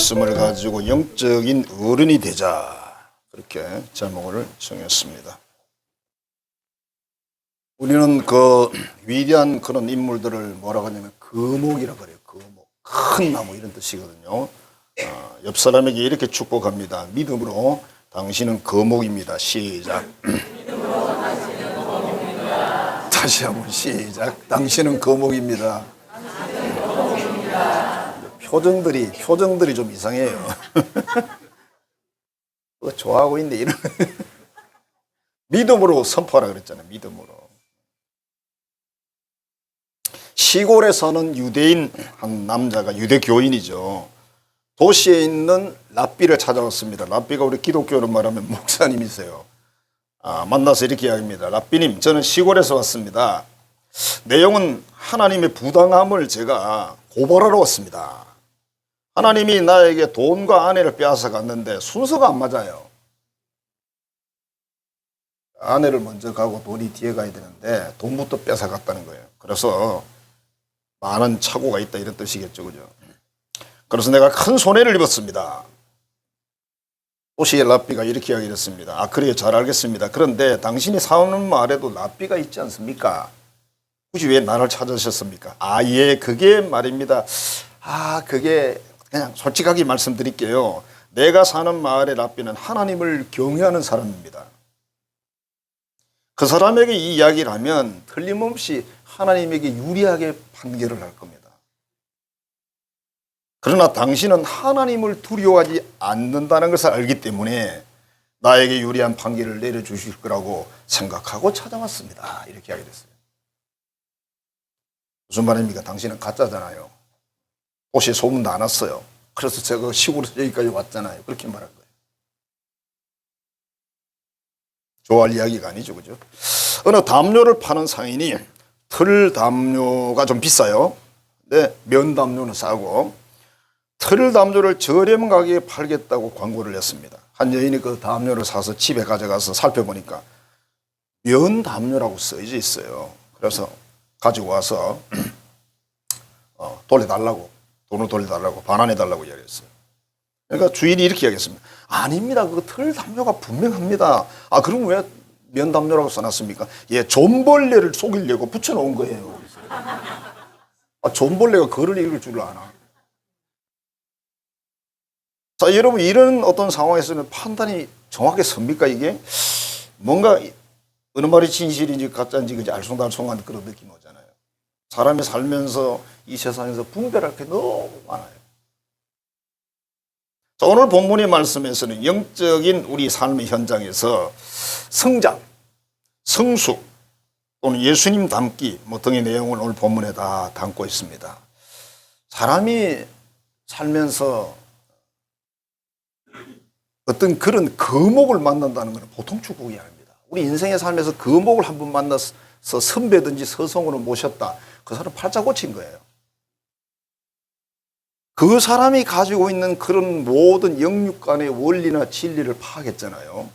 말씀을 가지고 영적인 어른이 되자, 그렇게 제목을 정했습니다. 우리는 그 위대한 그런 인물들을 뭐라고 하냐면 거목이라고 그래요. 거목, 큰 나무 이런 뜻이거든요. 옆 사람에게 이렇게 축복합니다. 믿음으로 당신은 거목입니다. 시작. 다시 한번 시작. 당신은 거목입니다. 표정들이 좀 이상해요. 좋아하고 있는데 이런 믿음으로 선포하라 그랬잖아요. 믿음으로. 시골에 사는 유대인 한 남자가 유대 교인이죠. 도시에 있는 랍비를 찾아왔습니다. 랍비가 우리 기독교로 말하면 목사님이세요. 만나서 이렇게 이야기합니다. 랍비님, 저는 시골에서 왔습니다. 내용은 하나님의 부당함을 제가 고발하러 왔습니다. 하나님이 나에게 돈과 아내를 빼앗아 갔는데 순서가 안 맞아요. 아내를 먼저 가고 돈이 뒤에 가야 되는데 돈부터 뺏어 갔다는 거예요. 그래서 많은 착오가 있다 이런 뜻이겠죠, 그죠? 그래서 내가 큰 손해를 입었습니다. 도시의 랍비가 이렇게 이야기했습니다. 그래요, 잘 알겠습니다. 그런데 당신이 사는 마을에도 랍비가 있지 않습니까? 굳이 왜 나를 찾으셨습니까? 예, 그게 말입니다. 그게 그냥 솔직하게 말씀드릴게요. 내가 사는 마을의 랍비는 하나님을 경외하는 사람입니다. 그 사람에게 이 이야기를 하면 틀림없이 하나님에게 유리하게 판결을 할 겁니다. 그러나 당신은 하나님을 두려워하지 않는다는 것을 알기 때문에 나에게 유리한 판결을 내려주실 거라고 생각하고 찾아왔습니다. 이렇게 이야기했어요. 무슨 말입니까? 당신은 가짜잖아요. 도시에 소문도 안 왔어요. 그래서 제가 시골에서 여기까지 왔잖아요. 그렇게 말한 거예요. 좋아할 이야기가 아니죠, 그죠? 어느 담요를 파는 상인이 틀 담요가 좀 비싸요. 근데 면 담요는 싸고 틀 담요를 저렴 가격에 팔겠다고 광고를 했습니다. 한 여인이 그 담요를 사서 집에 가져가서 살펴보니까 면 담요라고 써져 있어요. 그래서 가지고 와서 돌려달라고, 돈을 돌려달라고, 반환해달라고 이야기했어요. 그러니까 주인이 이렇게 이야기했습니다. 아닙니다. 그거 틀 담요가 분명합니다. 그럼 왜 면 담요라고 써놨습니까? 존벌레를 속이려고 붙여놓은 거예요. 존벌레가 글을 읽을 줄 아나? 자, 여러분, 이런 어떤 상황에서는 판단이 정확히 섭니까, 이게? 뭔가 어느 말이 진실인지 가짜인지 그지 알쏭달쏭한 그런 느낌이 오잖아요. 사람이 살면서 이 세상에서 분별할 게 너무 많아요. 자, 오늘 본문의 말씀에서는 영적인 우리 삶의 현장에서 성장, 성숙 또는 예수님 닮기 등의 내용을 오늘 본문에 다 담고 있습니다. 사람이 살면서 어떤 그런 거목을 만난다는 것은 보통 축복이 아닙니다. 우리 인생에 살면서 거목을 한 번 만나서 선배든지 서성으로 모셨다. 그 사람 팔자 고친 거예요. 그 사람이 가지고 있는 그런 모든 영육간의 원리나 진리를 파악했잖아요.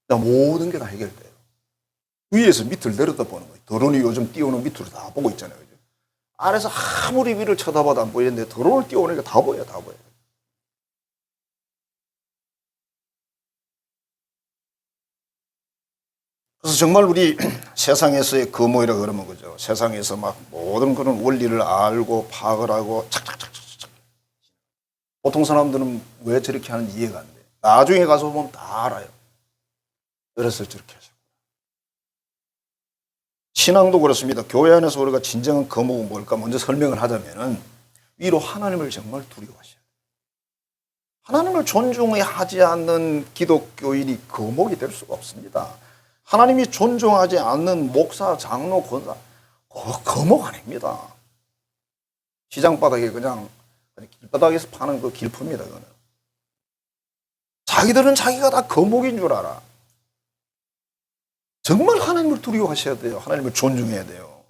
모든 게 다 해결돼요. 위에서 밑을 내려다보는 거예요. 드론이 요즘 띄우는 밑으로 다 보고 있잖아요. 아래서 아무리 위를 쳐다봐도 안 보이는데 드론을 띄워오니까 다 보여요. 다 보여요. 그래서 정말 우리 세상에서의 거목이라고 그러면 그죠. 세상에서 막 모든 그런 원리를 알고 파악을 하고 착착착착착. 보통 사람들은 왜 저렇게 하는지 이해가 안 돼요. 나중에 가서 보면 다 알아요. 그래서 저렇게 하죠. 신앙도 그렇습니다. 교회 안에서 우리가 진정한 거목은 뭘까 먼저 설명을 하자면은 위로 하나님을 정말 두려워하셔야 돼요. 하나님을 존중하지 않는 기독교인이 거목이 될 수가 없습니다. 하나님이 존중하지 않는 목사, 장로, 권사, 거목 아닙니다. 시장 바닥에 그냥 길바닥에서 파는 그 길품입니다. 그거는. 자기들은 자기가 다 거목인 줄 알아. 정말 하나님을 두려워하셔야 돼요. 하나님을 존중해야 돼요.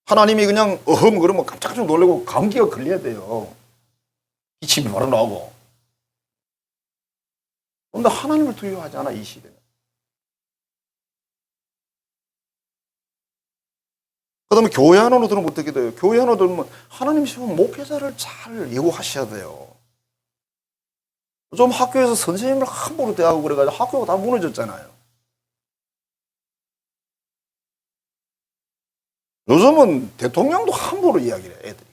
하나님이 그냥 그러면 깜짝깜짝 놀라고 감기가 걸려야 돼요. 기침이 바로 나오고. 그런데 하나님을 두려워하지 않아, 이 시대는. 그다음에 교회 안으로 들으면 어떻게 돼요? 교회 안으로 들으면 하나님 시험 목회자를 잘 예우하셔야 돼요. 좀 학교에서 선생님을 함부로 대하고 그래가지고 학교가 다 무너졌잖아요. 요즘은 대통령도 함부로 이야기를 해, 애들이.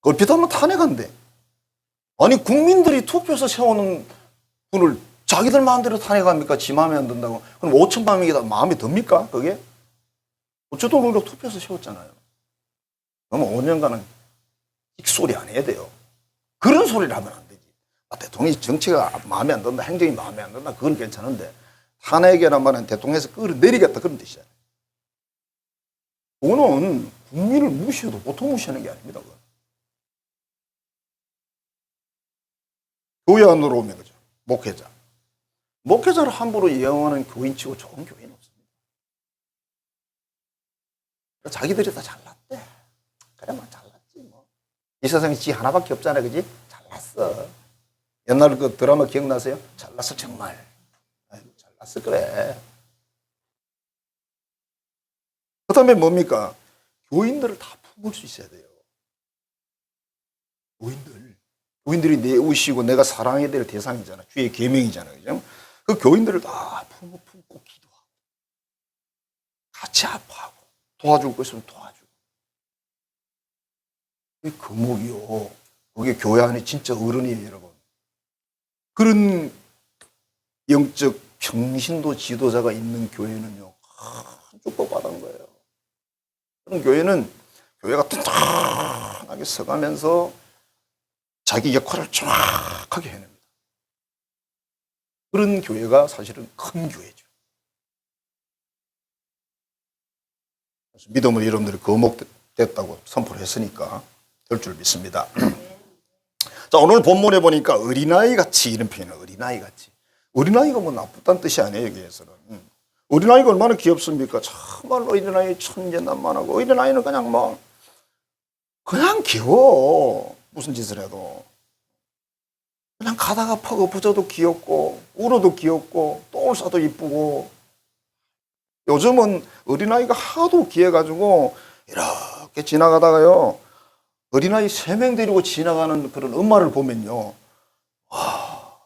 걸핏하면 탄핵한대. 아니, 국민들이 투표해서 세우는 분을 자기들 마음대로 탄핵합니까? 지 마음에 안 든다고. 그럼 5천만 명이 다 마음에 듭니까? 그게? 어쨌든 우리가 투표해서 세웠잖아요. 그러면 5년간은 익소리 안 해야 돼요. 그런 소리를 하면 안 되지. 대통령이 정치가 마음에 안 든다, 행정이 마음에 안 든다, 그건 괜찮은데 탄핵이란 말은 대통령에서 끌어내리겠다 그런 뜻이잖아요. 그거는 국민을 무시해도 보통 무시하는 게 아닙니다. 그건. 교회 안으로 오면 그죠. 목회자. 목회자를 함부로 예언하는 교인치고 좋은 교회는 없습니다. 자기들이 다 잘났대. 그래, 뭐 잘났지 뭐. 이 세상에 지 하나밖에 없잖아, 그지? 잘났어. 옛날 그 드라마 기억나세요? 잘났어 정말. 아이고, 잘났어 그래. 그 다음에 뭡니까? 교인들을 다 품을 수 있어야 돼요. 교인들이 내 옷이고 내가 사랑해야 될 대상이잖아. 주의 계명이잖아. 그죠? 그 교인들을 다 품고 기도하고 같이 아파하고 도와줄 것이면 도와주고. 그게 거목이요. 그게 교회 안에 진짜 어른이에요, 여러분. 그런 영적 평신도 지도자가 있는 교회는요, 큰 축복받은 거예요. 그런 교회는 교회가 튼튼하게 서가면서 자기 역할을 정확하게 해냅니다. 그런 교회가 사실은 큰 교회죠. 그래서 믿음을 여러분들이 거목됐다고 선포를 했으니까 될 줄 믿습니다. 자, 오늘 본문에 보니까 어린아이 같이 이런 표현을 어린아이 같이. 어린아이가 뭐 나쁘다는 뜻이 아니에요, 여기에서는. 어린아이가 얼마나 귀엽습니까? 정말 어린아이 천진난만하고 어린아이는 그냥 귀여워. 무슨 짓을 해도. 그냥 가다가 퍽 엎어져도 귀엽고 울어도 귀엽고 똥을 싸도 이쁘고. 요즘은 어린아이가 하도 귀해가지고 이렇게 지나가다가요, 어린아이 3명 데리고 지나가는 그런 엄마를 보면요, 와,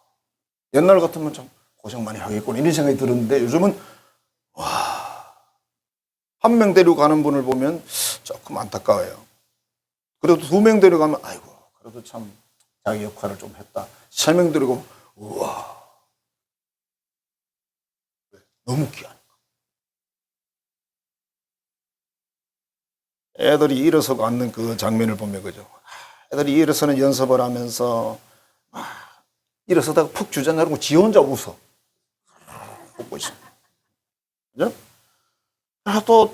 옛날 같으면 참 고생 많이 하겠구나 이런 생각이 들었는데 요즘은 와, 1명 데리고 가는 분을 보면 조금 안타까워요. 그래도 2명 데리고 가면 아이고 그래도 참 자기 역할을 좀 했다. 3명 데리고 우와, 너무 귀하니까. 애들이 일어서고 앉는 그 장면을 보면 그죠. 애들이 일어서는 연습을 하면서 일어서다가 푹 주저앉고 지 혼자 웃어. 웃고 있어. 그죠? 또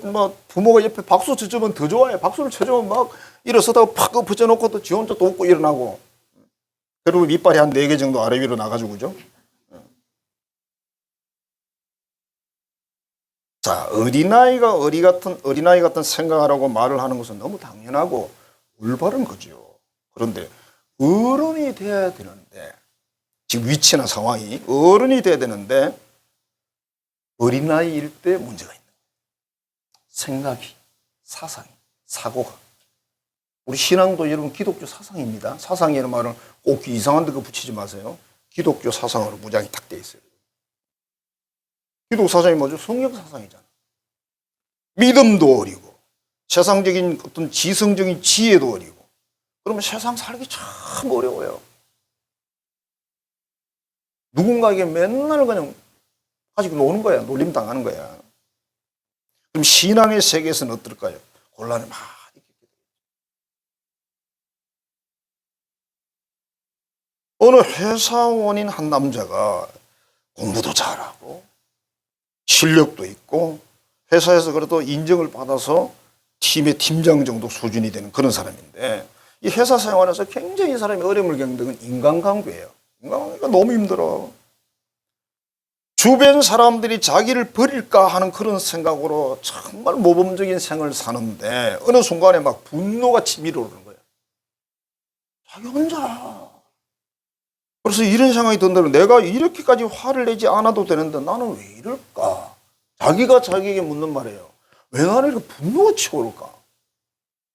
부모가 옆에 박수 쳐주면 더 좋아해. 박수를 쳐주면 막 일어서다가 팍 엎어져 놓고 또 지 혼자 또 웃고 일어나고. 그리고 밑발이 한 4개 정도 아래 위로 나가지고 그죠. 자, 어린아이 같은 생각하라고 말을 하는 것은 너무 당연하고 올바른 거죠. 그런데 어른이 돼야 되는데, 지금 위치나 상황이 어른이 돼야 되는데 어린아이일 때 문제가 있는 거예요. 생각이, 사상이, 사고가. 우리 신앙도 여러분 기독교 사상입니다. 사상이라는 말은 꼭 이상한 데 붙이지 마세요. 기독교 사상으로 무장이 딱 돼 있어요. 기독 사상이 뭐죠? 성경 사상이잖아. 믿음도 어리고 세상적인 어떤 지성적인 지혜도 어리고. 그러면 세상 살기 참 어려워요. 누군가에게 맨날 그냥 가지고 노는 거야. 놀림 당하는 거야. 그럼 신앙의 세계에서는 어떨까요? 곤란이 많이 있겠죠. 어느 회사원인 한 남자가 공부도 잘하고 실력도 있고 회사에서 그래도 인정을 받아서 팀의 팀장 정도 수준이 되는 그런 사람인데, 이 회사 생활에서 굉장히 이 사람이 어려움을 겪는 건 인간관계예요. 인간관계가 너무 힘들어. 주변 사람들이 자기를 버릴까 하는 그런 생각으로 정말 모범적인 생을 사는데 어느 순간에 막 분노가 치밀어 오르는 거예요. 자기 혼자. 그래서 이런 생각이 든다면 내가 이렇게까지 화를 내지 않아도 되는데 나는 왜 이럴까? 자기가 자기에게 묻는 말이에요. 왜 나를 이렇게 분노가 치오를까?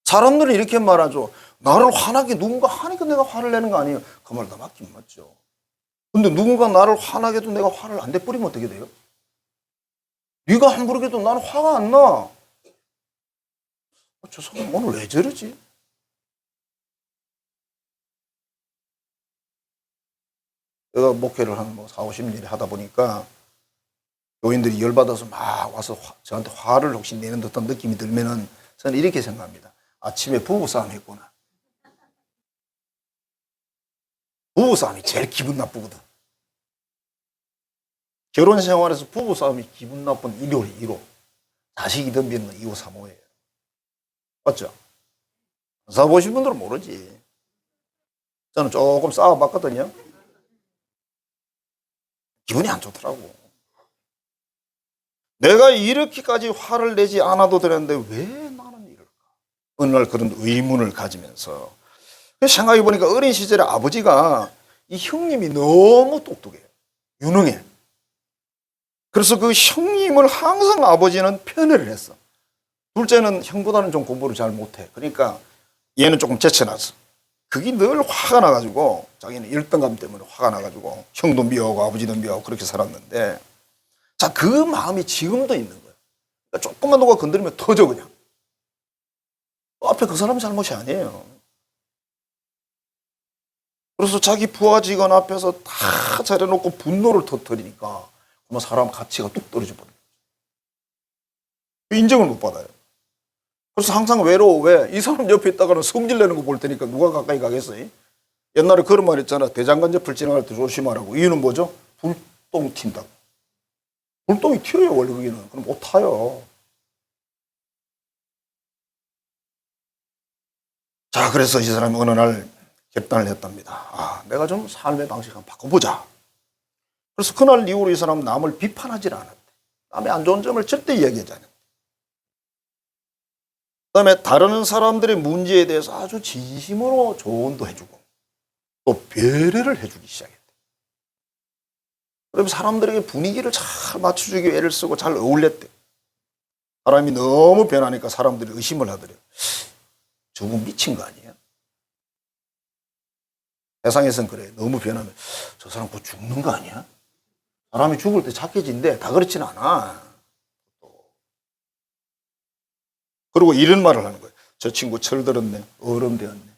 사람들은 이렇게 말하죠. 나를 화나게 누군가 하니까 내가 화를 내는 거 아니에요. 그 말 다 맞긴 맞죠. 근데 누군가 나를 화나게 해도 내가 화를 안 내버리면 어떻게 돼요? 네가 함부로 해도 나는 화가 안 나. 저 사람 오늘 왜 저러지? 내가 목회를 한 4, 50년 하다 보니까 교인들이 열받아서 막 와서 저한테 화를 혹시 내는 듯한 느낌이 들면은 저는 이렇게 생각합니다. 아침에 부부싸움 했구나. 부부싸움이 제일 기분 나쁘거든. 결혼 생활에서 부부싸움이 기분 나쁜 1호, 2호. 자식이든 비는 2호, 3호예요. 맞죠? 싸워보신 분들은 모르지. 저는 조금 싸워봤거든요. 기분이 안 좋더라고. 내가 이렇게까지 화를 내지 않아도 되는데 왜 나는 이럴까? 어느 날 그런 의문을 가지면서 생각해보니까 어린 시절에 아버지가 이 형님이 너무 똑똑해요. 유능해. 그래서 그 형님을 항상 아버지는 편애를 했어. 둘째는 형보다는 좀 공부를 잘 못해. 그러니까 얘는 조금 제쳐놨어. 그게 늘 화가 나가지고 자기는 1등감 때문에 화가 나가지고 형도 미워하고 아버지도 미워하고 그렇게 살았는데 자, 그 마음이 지금도 있는 거예요. 그러니까 조금만 누가 건드리면 터져 그냥. 앞에 그 사람 잘못이 아니에요. 그래서 자기 부하 직원 앞에서 다 잘해놓고 분노를 터뜨리니까 그러면 사람 가치가 뚝 떨어져 버려요. 인정을 못 받아요. 그래서 항상 외로워. 왜? 이 사람 옆에 있다가는 성질 내는 거 볼 테니까 누가 가까이 가겠어요? 옛날에 그런 말 있잖아. 대장간 옆을 지나갈 때 조심하라고. 이유는 뭐죠? 불똥 튄다고. 불똥이 튀어요 원래 거기는. 그럼 못 타요. 자, 그래서 이 사람이 어느 날 결단을 했답니다. 아, 내가 좀 삶의 방식을 한번 바꿔보자. 그래서 그날 이후로 이 사람은 남을 비판하지 않았대. 남의 안 좋은 점을 절대 이야기하지 않았대. 그 다음에 다른 사람들의 문제에 대해서 아주 진심으로 조언도 해주고 또 배려를 해주기 시작했대. 그러면 사람들에게 분위기를 잘 맞춰주기 위해 애를 쓰고 잘 어울렸대. 사람이 너무 변하니까 사람들이 의심을 하더래요. 저분 미친 거 아니에요? 세상에선 그래. 너무 변하면 저 사람 곧 죽는 거 아니야? 사람이 죽을 때 착해진대. 다 그렇진 않아. 그리고 이런 말을 하는 거예요. 저 친구 철들었네. 어른 되었네.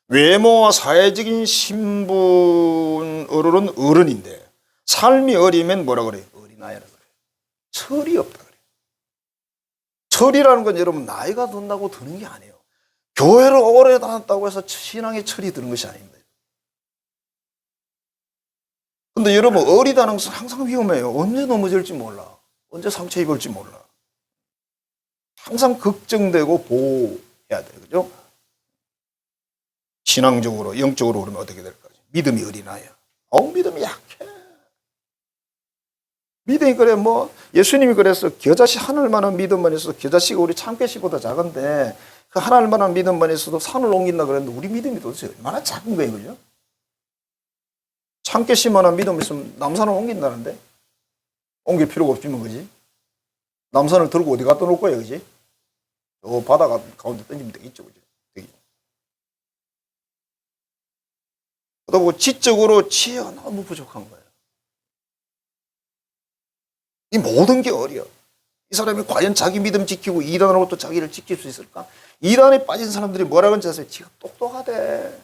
외모와 사회적인 신분으로는 어른인데 삶이 어리면 뭐라 그래요? 어린아이라 그래요. 철이 없다 그래요. 철이라는 건 여러분 나이가 든다고 드는 게 아니에요. 교회를 오래 다녔다고 해서 신앙의 철이 드는 것이 아닙니다. 근데 여러분 어리다는 것은 항상 위험해요. 언제 넘어질지 몰라. 언제 상처 입을지 몰라. 항상 걱정되고 보호해야 돼요. 그죠? 신앙적으로 영적으로 그러면 어떻게 될까요? 믿음이 어린아이야. 믿음이 약해. 믿음이 그래 뭐 예수님이 그래서 겨자씨 하늘만한 믿음만 있어도 겨자씨가 우리 참깨씨보다 작은데 그 하늘만한 믿음만 있어도 산을 옮긴다 그랬는데 우리 믿음이 도대체 얼마나 작은 거예요. 그죠? 참깨씨만한 믿음 있으면 남산을 옮긴다는데 옮길 필요가 없지만 그지? 남산을 들고 어디 갖다 놓을 거야 그지? 저 바다 가운데 던지면 되겠죠 그죠? 그러다 보고 지적으로 지혜가 너무 부족한 거예요. 이 모든 게 어려. 이 사람이 과연 자기 믿음 지키고 이단으로부터 자기를 지킬 수 있을까? 이단에 빠진 사람들이 뭐라고 하는지 아세요? 지가 똑똑하대.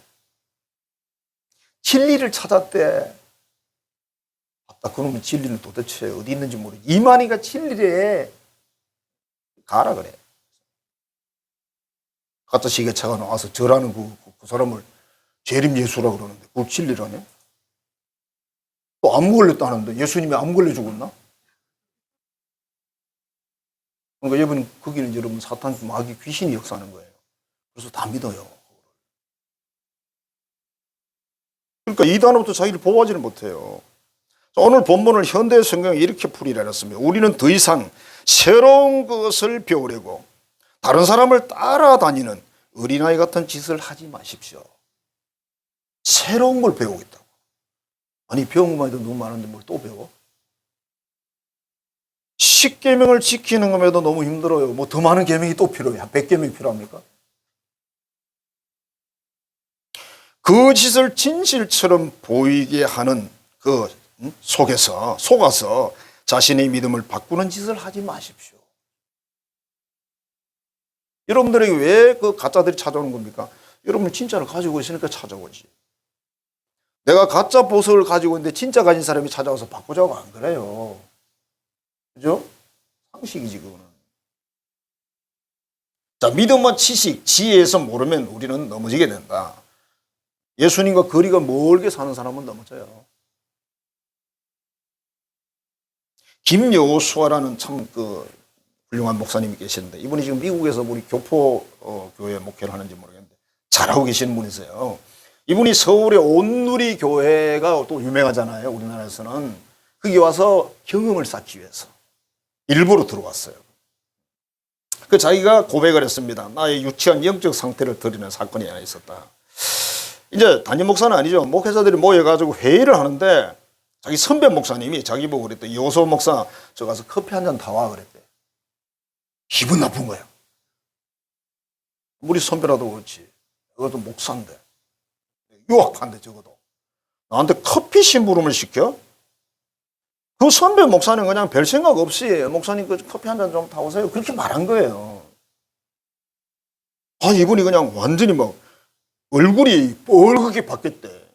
진리를 찾았대. 맞다. 그러면 진리는 도대체 어디 있는지 모르지. 이만희가 진리래. 가라 그래. 가짜 시계차가 나와서 저라는 그 사람을 재림 예수라고 그러는데 그걸 진리라네? 또 암 걸렸다는데 예수님이 암 걸려 죽었나? 그러니까 여러분 거기는 여러분 사탄 마귀 귀신이 역사하는 거예요. 그래서 다 믿어요. 그러니까 이단으로부터 자기를 보호하지는 못해요. 오늘 본문을 현대 성경에 이렇게 풀이를 해놨습니다. 우리는 더 이상 새로운 것을 배우려고 다른 사람을 따라다니는 어린아이 같은 짓을 하지 마십시오. 새로운 걸 배우겠다고. 아니 배운 것만 해도 너무 많은데 뭘 또 배워? 십계명을 지키는 것에도 너무 힘들어요. 뭐 더 많은 계명이 또 필요해요. 100계명이 필요합니까? 그 짓을 진실처럼 보이게 하는 그 속아서 자신의 믿음을 바꾸는 짓을 하지 마십시오. 여러분들에게 왜 그 가짜들이 찾아오는 겁니까? 여러분이 진짜를 가지고 있으니까 찾아오지. 내가 가짜 보석을 가지고 있는데 진짜 가진 사람이 찾아와서 바꾸자고 안 그래요. 그죠? 상식이지 그거는. 자, 믿음과 지식, 지혜에서 모르면 우리는 넘어지게 된다. 예수님과 거리가 멀게 사는 사람은 넘어져요. 김여호수아라는 참 훌륭한 목사님이 계시는데 이분이 지금 미국에서 우리 교포 교회 목회를 하는지 모르겠는데 잘하고 계시는 분이세요. 이분이 서울의 온누리 교회가 또 유명하잖아요. 우리나라에서는. 거기 와서 경험을 쌓기 위해서 일부러 들어왔어요. 그 자기가 고백을 했습니다. 나의 유치한 영적 상태를 드러내는 사건이 하나 있었다. 이제 담임 목사는 아니죠. 목회자들이 모여가지고 회의를 하는데 자기 선배 목사님이 자기 보고 그랬대. 여호수아 목사 저 가서 커피 한 잔 다 와 그랬대. 기분 나쁜 거야. 우리 선배라도 그렇지. 그것도 목사인데. 유학파인데 적어도. 나한테 커피 심부름을 시켜? 그 선배 목사는 그냥 별 생각 없이 목사님 그 커피 한 잔 좀 타오세요. 그렇게 말한 거예요. 아, 이분이 그냥 완전히 막 얼굴이 뻘겋게 바뀌었대.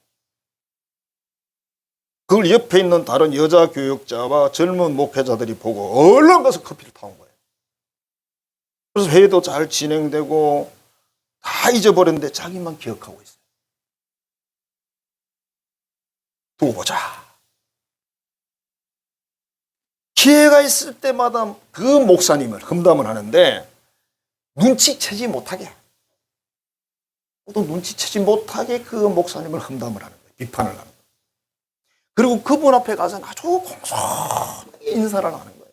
그걸 옆에 있는 다른 여자 교육자와 젊은 목회자들이 보고 얼른 가서 커피를 타온 거예요. 그래서 회의도 잘 진행되고 다 잊어버렸는데 자기만 기억하고 있어요. 두고 보자. 기회가 있을 때마다 그 목사님을 험담을 하는데 눈치채지 못하게 또 눈치채지 못하게 그 목사님을 험담을 하는 거예요. 비판을 하는 거예요. 그리고 그분 앞에 가서 아주 공손하게 인사를 하는 거예요.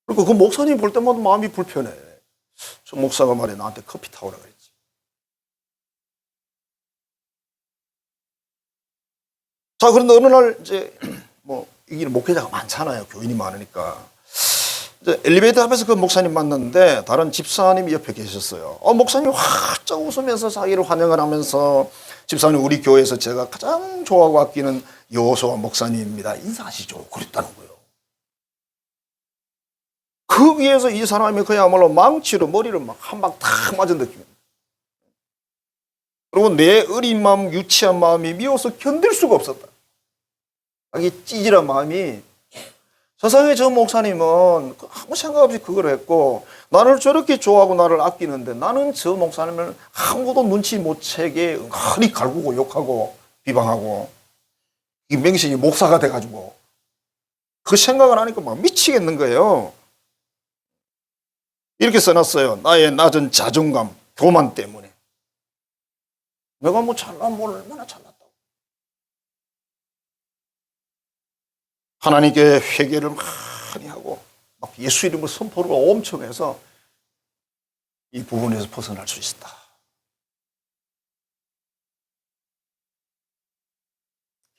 그리고 그 목사님 볼 때마다 마음이 불편해. 저 목사가 말해 나한테 커피 타오라 그랬지. 자, 그런데 어느 날 이제 뭐 이게 목회자가 많잖아요. 교인이 많으니까. 이제 엘리베이터 앞에서 그 목사님 만났는데 다른 집사님이 옆에 계셨어요. 목사님 활짝 웃으면서 자기를 환영을 하면서 집사님 우리 교회에서 제가 가장 좋아하고 아끼는 여호수아 목사님입니다. 인사하시죠. 그랬다는 거예요. 그 위에서 이 사람이 그야말로 망치로 머리를 막 한 방 탁 맞은 느낌입니다. 그리고 내 어린 마음, 유치한 마음이 미워서 견딜 수가 없었다. 자기 찌질한 마음이 세상에 저 목사님은 아무 생각 없이 그걸 했고 나를 저렇게 좋아하고 나를 아끼는데 나는 저 목사님을 아무도 눈치 못 채게 흔히 갈구고 욕하고 비방하고 이 맹신이 목사가 돼가지고 그 생각을 하니까 막 미치겠는 거예요. 이렇게 써놨어요. 나의 낮은 자존감, 교만 때문에. 내가 뭐 잘난 뭘 얼마나 잘났다고. 하나님께 회개를 많이 하고 막 예수 이름을 선포를 엄청 해서 이 부분에서 벗어날 수 있다.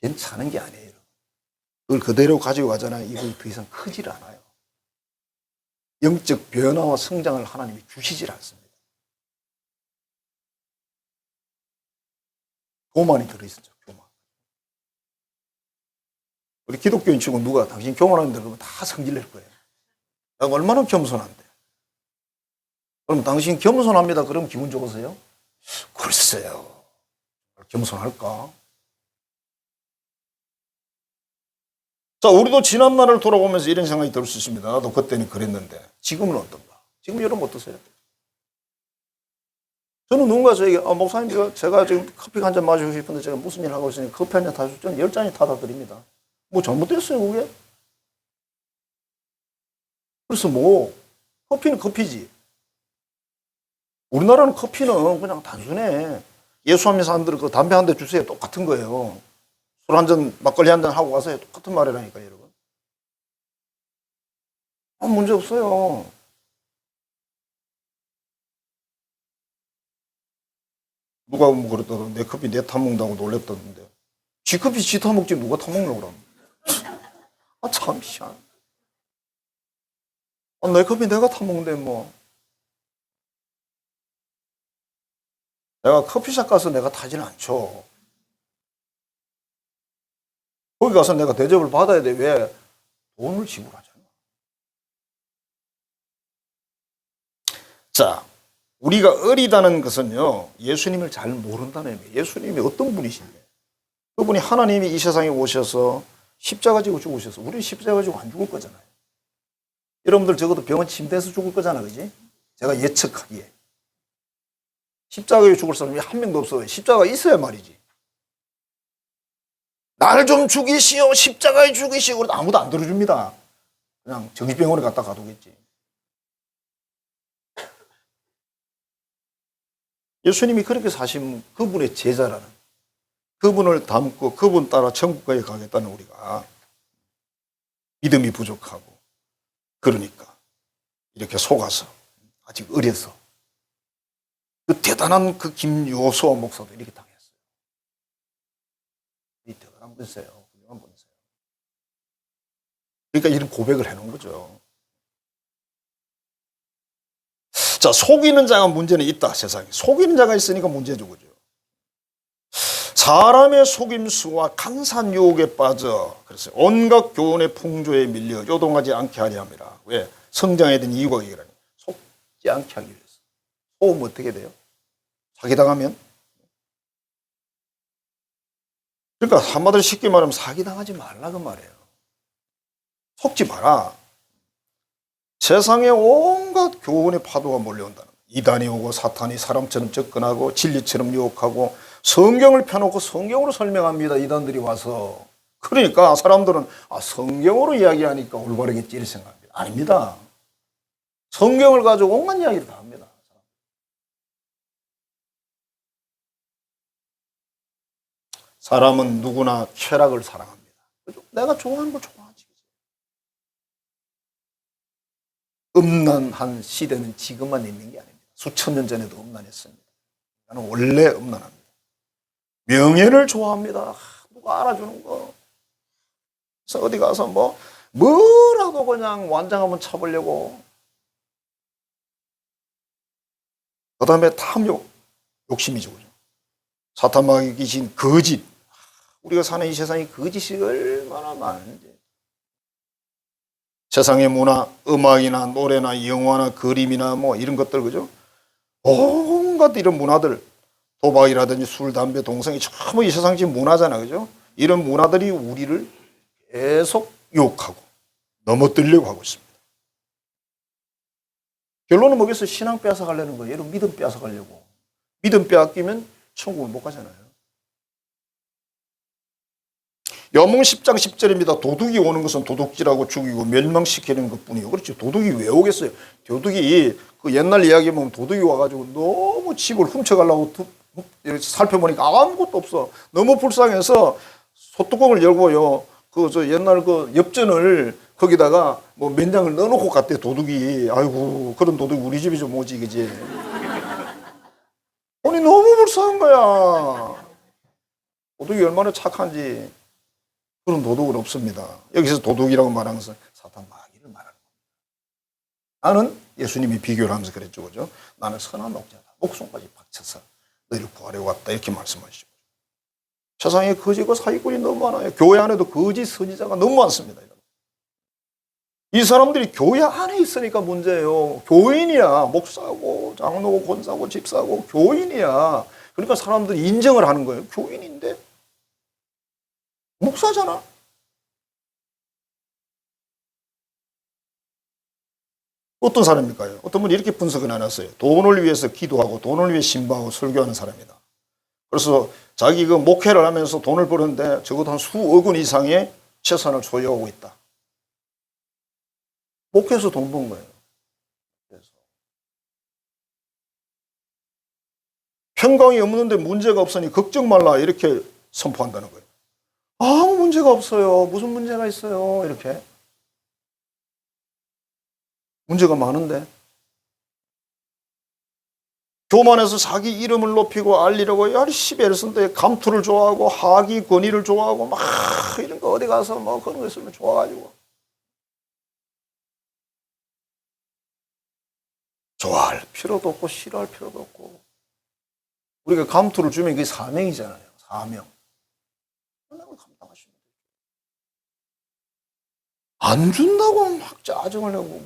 괜찮은 게 아니에요. 그걸 그대로 가지고 가잖아요. 이거 더 이상 크질 않아요. 영적 변화와 성장을 하나님이 주시질 않습니다. 교만이 들어있었죠. 교만. 우리 기독교인 치고 누가 당신 교만한데 그러면 다 성질낼 거예요. 내가 얼마나 겸손한데. 그럼 당신 겸손합니다. 그럼 기분 좋으세요? 글쎄요. 겸손할까? 자, 우리도 지난 날을 돌아보면서 이런 생각이 들 수 있습니다. 나도 그때는 그랬는데 지금은 어떤가? 지금 여러분 어떠세요? 저는 누군가 저에게 목사님 제가 지금 커피 한 잔 마시고 싶은데 제가 무슨 일 하고 있으니 커피 한 잔 타주시면 저는 10잔이 타다 드립니다. 뭐 잘못됐어요 그게? 그래서 뭐 커피는 커피지. 우리나라는 커피는 그냥 단순해. 예수하는 사람들은 그 담배 한 대 주세요. 똑같은 거예요. 술 한 잔, 막걸리 한 잔 하고 가세요. 똑같은 말이라니까요, 여러분. 문제 없어요. 누가 뭐 그랬다고 내 커피 내 타먹는다고 놀랬다던데. 지 커피 지 타먹지 누가 타먹으려고 그러면. 아, 참 희한. 아, 내 커피 내가 타먹는데 뭐. 내가 커피숍 가서 내가 타지는 않죠. 거기 가서 내가 대접을 받아야 돼. 왜? 돈을 지불하잖아. 자, 우리가 어리다는 것은요, 예수님을 잘 모른다는 의미예요. 예수님이 어떤 분이신데? 그분이 하나님이 이 세상에 오셔서 십자가 지고 죽으셔서 우리는 십자가 지고 안 죽을 거잖아요. 여러분들 적어도 병원 침대에서 죽을 거잖아, 그지? 제가 예측하기에. 십자가에 죽을 사람이 한 명도 없어요. 십자가가 있어야 말이지. 나를 좀 죽이시오, 십자가에 죽이시오. 그래도 아무도 안 들어줍니다. 그냥 정신병원에 갖다 가두겠지. 예수님이 그렇게 사신 그분의 제자라는, 그분을 닮고 그분 따라 천국에 가겠다는 우리가 믿음이 부족하고, 그러니까 이렇게 속아서 아직 어려서 그 대단한 그 김요소아 목사도 이렇게 당했어요. 이 대단한 분이세요. 훌륭한 분이세요. 그러니까 이런 고백을 해놓은 거죠. 자, 속이는 자가 문제는 있다, 세상에. 속이는 자가 있으니까 문제죠, 그죠? 사람의 속임수와 간사한 유혹에 빠져, 그래서 온갖 교훈의 풍조에 밀려 요동하지 않게 하려 함이라. 왜? 성장해야 되는 이유가 이거라니. 속지 않게 하기 위해서. 속으면 어떻게 돼요? 사기당하면? 그러니까 한마디로 쉽게 말하면 사기당하지 말라 그 말이에요. 속지 마라. 세상에 온갖 교훈의 파도가 몰려온다는 거예요. 이단이 오고 사탄이 사람처럼 접근하고 진리처럼 유혹하고 성경을 펴놓고 성경으로 설명합니다. 이단들이 와서. 그러니까 사람들은 성경으로 이야기하니까 올바르겠지 이렇게 생각합니다. 아닙니다. 성경을 가지고 온갖 이야기를 다 합니다. 사람은 누구나 쾌락을 사랑합니다. 내가 좋아하는 걸 좋아하지. 음란한 시대는 지금만 있는 게 아닙니다. 수천 년 전에도 음란했습니다. 나는 원래 음란합니다. 명예를 좋아합니다. 누가 알아주는 거. 그래서 어디 가서 뭐라도 그냥 완장 한번 쳐보려고. 그 다음에 탐욕, 욕심이죠. 그죠? 사탄마귀 귀신, 거짓. 우리가 사는 이 세상에 거짓이 얼마나 많은지. 세상의 문화, 음악이나 노래나 영화나 그림이나 이런 것들, 그죠? 온갖 이런 문화들, 도박이라든지 술, 담배, 동성이 전부 이 세상 지금 문화잖아, 그죠? 이런 문화들이 우리를 계속 유혹하고 넘어뜨리려고 하고 있습니다. 결론은 뭐겠어요? 신앙 빼앗아가려는 거예요. 여러분 믿음 빼앗아가려고. 믿음 빼앗기면 천국을 못 가잖아요. 여문 10장 10절입니다. 도둑이 오는 것은 도둑질하고 죽이고 멸망시키는 것뿐이요. 그렇죠. 도둑이 왜 오겠어요? 도둑이 그 옛날 이야기 보면 도둑이 와가지고 너무 집을 훔쳐가려고 살펴보니까 아무것도 없어. 너무 불쌍해서 소뚜껑을 열고요. 옛날 엽전을 거기다가 몇 장을 넣어놓고 갔대, 도둑이. 아이고, 그런 도둑이 우리 집이 좀 오지, 그지? 아니, 너무 불쌍한 거야. 도둑이 얼마나 착한지. 그런 도둑은 없습니다. 여기서 도둑이라고 말하는 것은 사탄 마귀를 말하는 겁니다. 나는 예수님이 비교를 하면서 그랬죠, 그죠? 나는 선한 목자다. 목숨까지 바쳐서 너희를 구하려고 왔다. 이렇게 말씀하시죠. 세상에 거짓과 사기꾼이 너무 많아요. 교회 안에도 거짓 선지자가 너무 많습니다. 이 사람들이 교회 안에 있으니까 문제예요. 교인이야. 목사고, 장로고, 권사고, 집사고, 교인이야. 그러니까 사람들이 인정을 하는 거예요. 교인인데? 목사잖아. 어떤 사람일까요? 어떤 분이 이렇게 분석을 해놨어요. 돈을 위해서 기도하고 돈을 위해 신방하고 설교하는 사람이다. 그래서 자기 목회를 하면서 돈을 버는데 적어도 한 수억 원 이상의 재산을 소유하고 있다. 목회에서 돈 번 거예요. 그래서 평강이 없는데 문제가 없으니 걱정 말라 이렇게 선포한다는 거예요. 아무 문제가 없어요. 무슨 문제가 있어요? 이렇게. 문제가 많은데. 교만해서 자기 이름을 높이고 알리려고 열심히 애를 쓰는데 감투를 좋아하고 하기 권위를 좋아하고 막 이런 거 어디 가서 뭐 그런 거 있으면 좋아가지고 좋아할 필요도 없고 싫어할 필요도 없고 우리가 감투를 주면 그게 사명이잖아요. 사명. 사명을 감당하시면 돼요. 안 준다고 막 짜증을 내고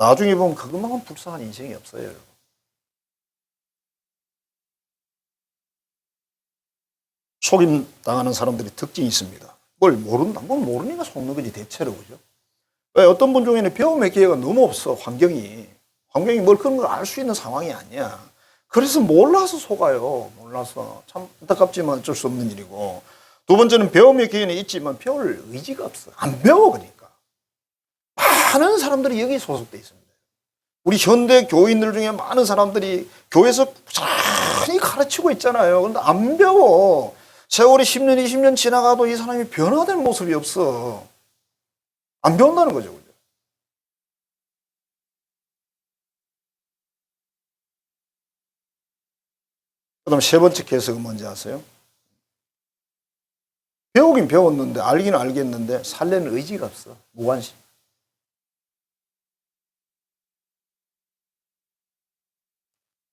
나중에 보면 그것만큼 불쌍한 인생이 없어요. 여러분. 속임 당하는 사람들이 특징이 있습니다. 뭘 모른다. 뭘 모르니까 속는 거지 대체로 그죠? 왜 어떤 분 중에는 배움의 기회가 너무 없어. 환경이 뭘 그런 걸 알 수 있는 상황이 아니야. 그래서 몰라서 속아요. 몰라서 참 안타깝지만 어쩔 수 없는 일이고. 두 번째는 배움의 기회는 있지만 배울 의지가 없어. 안 배워 그러니까. 많은 사람들이 여기 소속돼 있습니다. 우리 현대 교인들 중에 많은 사람들이 교회에서 꾸준히 가르치고 있잖아요. 그런데 안 배워. 세월이 10년, 20년 지나가도 이 사람이 변화된 모습이 없어. 안 배운다는 거죠. 그죠? 그 다음 세 번째 개석은 뭔지 아세요? 배우긴 배웠는데, 알긴 알겠는데, 살려는 의지가 없어. 무관심.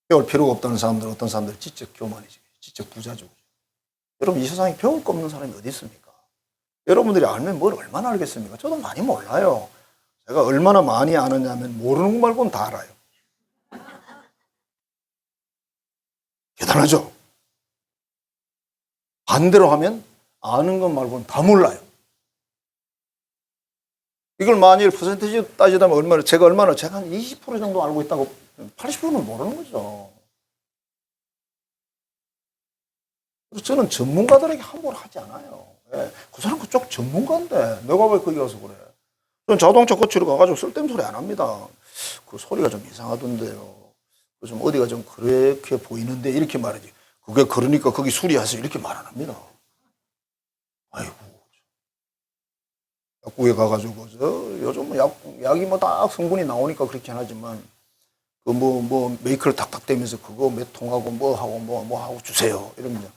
배울 필요가 없다는 사람들, 어떤 사람들 지적 교만이지. 지적 부자죠. 여러분, 이 세상에 배울 거 없는 사람이 어디 있습니까? 여러분들이 알면 뭘 얼마나 알겠습니까? 저도 많이 몰라요. 제가 얼마나 많이 아느냐면 모르는 거 말고는 다 알아요. 대단하죠? 반대로 하면 아는 것 말고는 다 몰라요. 이걸 만일 퍼센티지 따지다면 제가 한 20% 정도 알고 있다고 80%는 모르는 거죠. 그래서 저는 전문가들에게 함부로 하지 않아요. 예, 그 사람 그쪽 전문가인데 내가 왜 거기 가서 그래. 저는 자동차 고치러 가가지고 쓸데없는 소리 안 합니다. 그 소리가 좀 이상하던데요. 좀 어디가 좀 그렇게 보이는데 이렇게 말하지. 그게 그러니까 거기 수리하세요 이렇게 말 안 합니다. 아이고. 약국에 가가지고 요즘 약이 뭐 딱 성분이 나오니까 그렇게 하지만 그 메이크를 탁탁 대면서 그거 몇 통하고 뭐 하고 주세요 이러면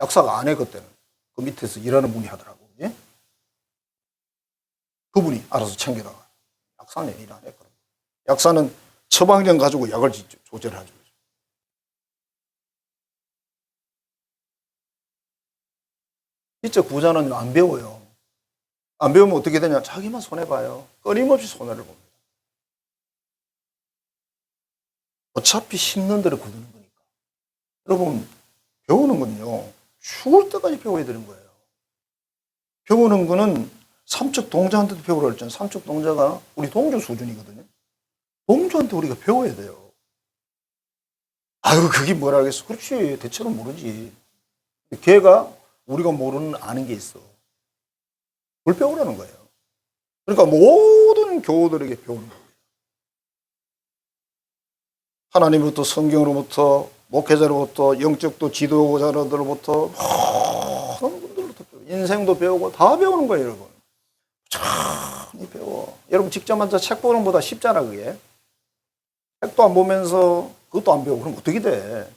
약사가 안 해 그때는 그 밑에서 일하는 분이 하더라고. 예? 그분이 알아서 챙겨다가 약사는 일 안 해. 약사는 처방전 가지고 약을 조절하죠. 진짜 부자는 안 배워요. 안 배우면 어떻게 되냐? 자기만 손해봐요. 끊임없이 손해를 봅니다. 어차피 심는 대로 거두는 거니까. 여러분, 배우는 건요, 죽을 때까지 배워야 되는 거예요. 배우는 거는 삼척 동자한테도 배우라 했잖아요. 삼척 동자가 우리 동조 수준이거든요. 동조한테 우리가 배워야 돼요. 아유, 그게 뭐라 하겠어. 그렇지. 대체로 모르지. 걔가 우리가 모르는 아는 게 있어. 그걸 배우라는 거예요. 그러니까 모든 교우들에게 배우는 거예요. 하나님부터 성경으로부터 목회자로부터 영적도 지도자로부터 모든 분들로부터 인생도 배우고 다 배우는 거예요, 여러분. 참 배워. 여러분 직접 앉아 책 보는 것보다 쉽잖아, 그게. 책도 안 보면서 그것도 안 배우고 그럼 어떻게 돼?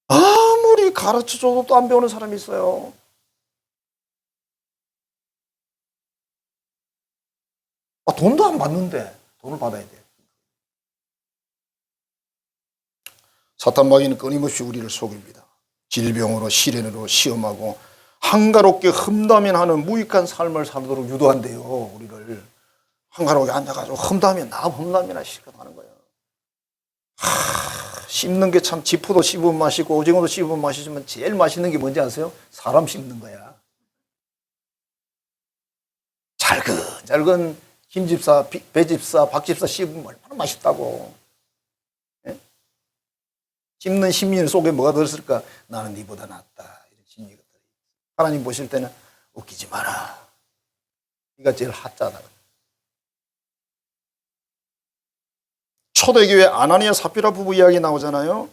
아무리 가르쳐줘도 또 안 배우는 사람이 있어요. 돈도 안 받는데 돈을 받아야 돼. 사탄 마귀는 끊임없이 우리를 속입니다. 질병으로 시련으로 시험하고 한가롭게 험담이하는 무익한 삶을 살도록 유도한대요. 우리를 한가롭게 앉아가지고 험담이나 시작하는 거예요. 씹는 게 참 지푸도 씹으면 맛있고 오징어도 씹으면 맛있지만 제일 맛있는 게 뭔지 아세요? 사람 씹는 거야. 잘근 김집사, 배집사, 박집사 씹으면 얼마나 맛있다고. 예? 씹는 심리 속에 뭐가 들었을까? 나는 네보다 낫다. 이런 심리가 들어요. 하나님 보실 때는 웃기지 마라. 네가 제일 하짜다. 초대교회 아나니아 삽비라 부부 이야기 나오잖아요.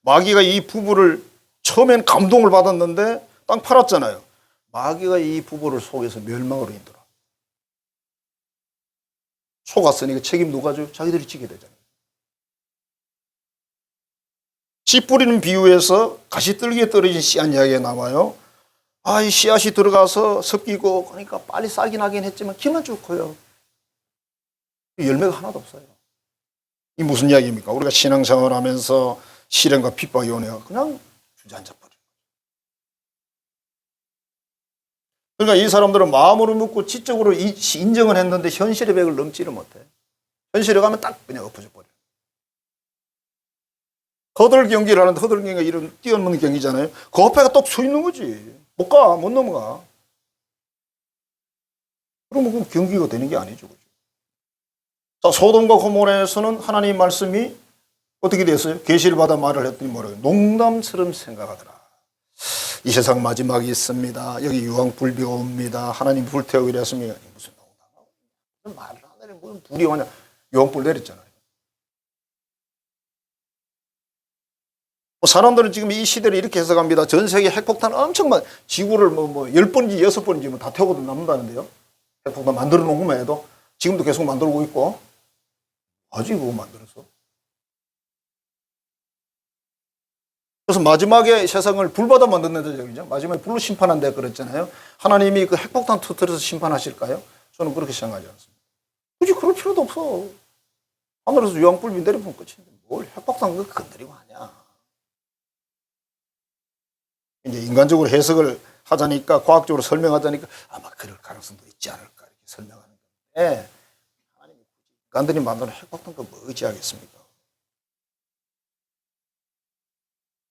마귀가 이 부부를 처음엔 감동을 받았는데 땅 팔았잖아요. 마귀가 이 부부를 속여서 멸망으로 인도라. 속았으니까 책임 누가 져요? 자기들이 지게 되잖아요. 씨 뿌리는 비유에서 가시떨기에 떨어진 씨앗 이야기가 나와요. 아, 이 씨앗이 들어가서 섞이고 그러니까 빨리 싹이 나긴 했지만 기만 좋고요. 열매가 하나도 없어요. 이 무슨 이야기입니까? 우리가 신앙생활을 하면서 시련과 핍박이 오네요. 그냥 주저앉아 버려요. 그러니까 이 사람들은 마음으로 묻고 지적으로 인정을 했는데 현실의 벽을 넘지를 못해. 현실에 가면 딱 그냥 엎어져 버려요. 허들 경기를 하는데 허들 경기가 이런 뛰어넘는 경기잖아요. 그 앞에가 또 서 있는 거지. 못 가, 못 넘어가. 그러면 그 경기가 되는 게 아니죠. 그죠? 자, 소돔과 고모라에서는 하나님 말씀이 어떻게 됐어요? 계시를 받아 말을 했더니 뭐래요? 농담처럼 생각하더라. 이 세상 마지막이 있습니다. 여기 유황불비가 옵니다. 하나님 불태우고 이랬으면 무슨 농담하고 무슨 말을 하느니 무슨 불이 오냐. 유황불 내렸잖아요. 사람들은 지금 이 시대를 이렇게 해석합니다. 전 세계 핵폭탄 엄청 많, 지구를 10번인지 6번인지 다 태우고도 남는다는데요. 핵폭탄 만들어 놓은 것만 해도 지금도 계속 만들고 있고. 아직 그거 만들었어. 그래서 마지막에 세상을 불받아 만든다는 얘기죠. 마지막에 불로 심판한다 그랬잖아요. 하나님이 그 핵폭탄 터뜨려서 심판하실까요? 저는 그렇게 생각하지 않습니다. 굳이 그럴 필요도 없어. 하늘에서 유황불 내려보면 끝인데 뭘 핵폭탄 그 건드리고 하냐. 이제 인간적으로 해석을 하자니까 과학적으로 설명하자니까 아마 그럴 가능성도 있지 않을까 이렇게 설명하는 건데 하나님이 인간들이 만드는 핵폭탄 그 뭐 의지하겠습니까?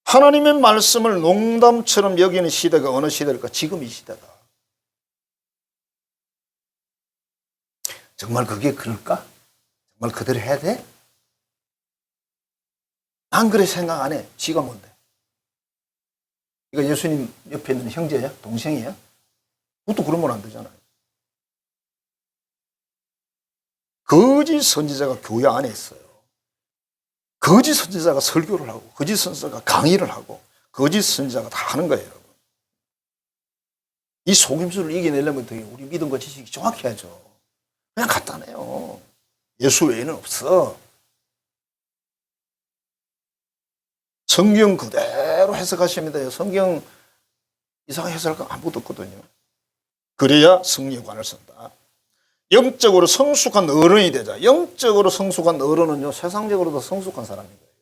하나님의 말씀을 농담처럼 여기는 시대가 어느 시대일까? 지금 이 시대다. 정말 그게 그럴까? 정말 그대로 해야 돼? 난 그래 생각 안 해. 지가 뭔데? 이거 예수님 옆에 있는 형제야? 동생이야? 그것도 그러면 안 되잖아요. 거짓 선지자가 교회 안에 있어요. 거짓 선지자가 설교를 하고 거짓 선지자가 강의를 하고 거짓 선지자가 다 하는 거예요. 여러분. 이 속임수를 이겨내려면 우리 믿음과 지식이 정확해야죠. 그냥 갖다 내요. 예수 외에는 없어. 성경 그대로 해석하시면 돼요. 성경 이상하게 해석할 거 아무것도 없거든요. 그래야 승리의 관을 쓴다. 영적으로 성숙한 어른이 되자. 영적으로 성숙한 어른은요, 세상적으로도 성숙한 사람인 거예요.